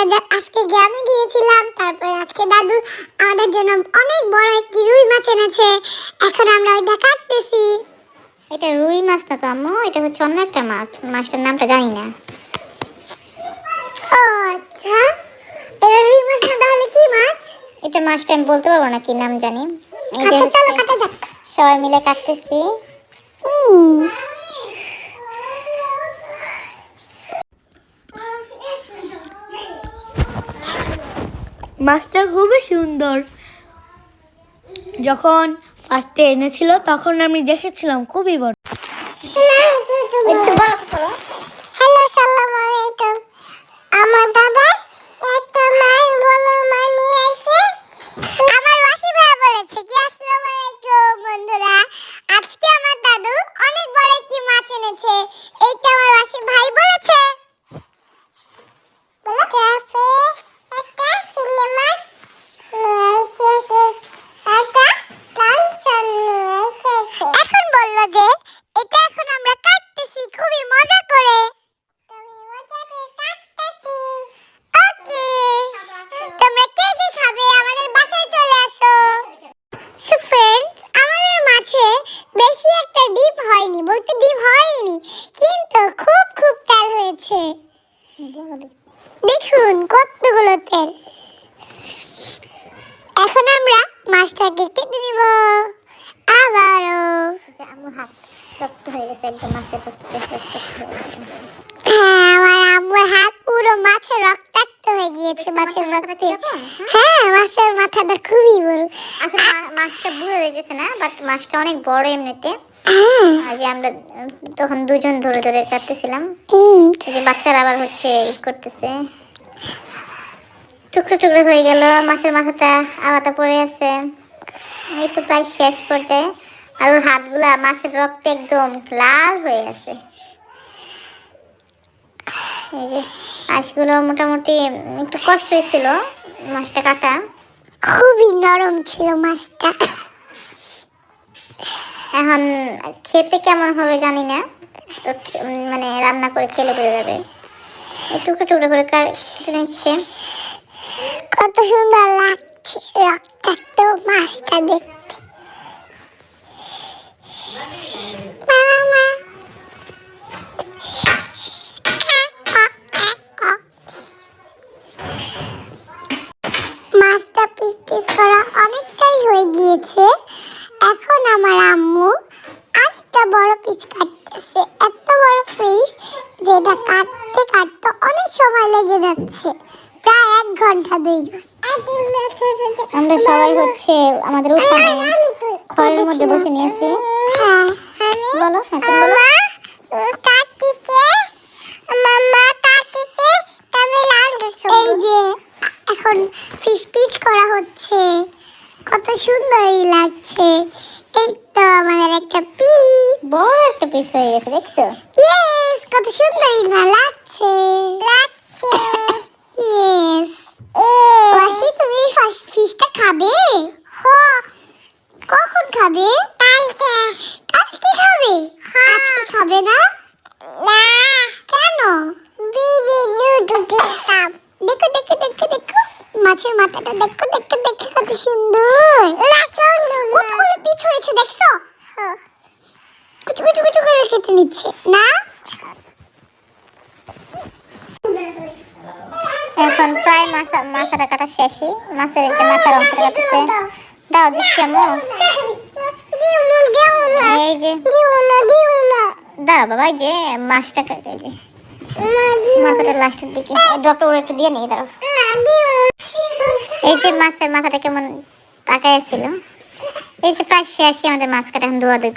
আমরা আজকে গ্রামে গিয়েছিলাম, তারপর আজকে দাদু আমাদের জন্য অনেক বড় একটি রুই মাছ এনেছে। এখন আমরা ওইটা কাটতেছি। এটা রুই মাছ না তো আম্মু, এটা হচ্ছে অন্য একটা মাছ। মাছটার নামটা জানি না। ও আচ্ছা, এটা রুই মাছ না, তাহলে কি মাছ? এটা মাছটা আমি বলতে পারবো না কি নাম জানি। আচ্ছা চলো কাটা যাক। সবাই মিলে কাটতেছি। মাছটা খুবই সুন্দর। যখন ফার্স্টে এনেছিল তখন আমি দেখেছিলাম খুবই বড়। হ্যালো, আসসালামু আলাইকুম। আমার দাদা একটা মাছ বড় মাছ নিয়ে আইছে। আমার ওয়াসি ভাই বলেছে কি আসসালামু আলাইকুম বন্ধুরা, আজকে আমার দাদু অনেক বড় একটি মাছ এনেছে। এইটা আমার ওয়াসি ভাই বলেছে। একটা চিংড়ি মাছ এখন বললো যে এটা এখন আমরা কাটতেছি খুবই মজা করে। ওকে, তোমরা কে কে খাবে আমাদের বাসায় চলে আসো। সো ফ্রেন্ডস, আমাদের মাঝে বেশি একটা ডিপ হয়নি, বলতে ডিপ হয়নি, কিন্তু খুব খুব তেল হয়েছে। দেখুন কতগুলো তেল। এখন আমরা মাছটাকে কেটে নিব। আবারও আমার হাত শক্ত হয়ে গেছে, একদম মাছের রক্ত হয়ে গেছে। হ্যাঁ, আমার আম্মুর হাত পুরো মাছের রক্তাক্ত হয়ে গিয়েছে। মাছের রক্তে, হ্যাঁ, মাছের মাথাটা খুবই বড়। আসলে মাছটা বুঝে গেছে না, বাট মাছটা অনেক বড় এমনিতে। আর যে আমরা তখন দুজন ধরে ধরে কাটতেছিলাম। যে বাচ্চারা আবার হচ্ছে করতেছে, টুকরো টুকরো হয়ে গেল। মাছের মাথাটা আলাদা পড়ে আছে। এই তো প্রায় শেষ পর্যায়ে। আর ওর হাতগুলা মাছের রক্তে একদম লাল হয়ে আছে। এই যে মাছগুলো মোটামুটি একটু কষ্ট হয়েছিল মাছটা কাটা। খুবই নরম ছিল মাছটা। এখন খেতে কেমন হবে জানি না, তো মানে রান্না করে খেলে বোঝা যাবে। এই টুকরো টুকরো করে কেটে নিচ্ছে। কত সুন্দর লাগছে রক্তাক্ত মাছটা দেখতে। মাছটা পিস পিস করা অনেকটাই হয়ে গিয়েছে। এখন আমার আম্মু আরেকটা বড় পিস কাটতেছে। এত বড় ফিশ যেটা কাটতে কাটতে অনেক সময় লেগে যাচ্ছে, প্রায় 1 ঘন্টা 2 ঘন্টা। আমরা সবাই হচ্ছে আমাদের উঠানে খড়ের মধ্যে বসে নিয়েছি। হ্যাঁ, বলো, এখন বলো। এই যে এখন ফিশ পিচ করা হচ্ছে, কত সুন্দরই লাগছে। এই তো আমাদের একটা পিস, বড় একটা পিস হয়ে গেছে, দেখছো? ইয়েস, কত সুন্দরই লাগছে। ইয়েস। ওয়াসি, তুমি ফিশটা খাবে? কখন খাবে? কালকে। কালকে খাবে? আজকে খাবে না? না। কেন? দেখো দেখো দেখো দেখো মাছের মাথাটা, দেখো দেখো দেখো কত সুন্দর। কতগুলো পিছ হয়েছে দেখছো? কুচু কুচু কুচু করে কেটে নিচ্ছে না। এখন প্রায় মাথাটা কাটা শেষই। মাছের একটা মাথার অংশটা কাটছে। দাও দিচ্ছি আম্মু। এই যে দাও বাবা, এই যে মাছটা এই যে মাথাটা লাস্টের দিকে ডক্টর একটু দিয়ে নিই, দাও। এই যে মাছের মাথাটা কেমন তাকায় ছিল। এই যে প্রায় শেষই আমাদের মাছ কাটা, এখন ধোয়া ধুই।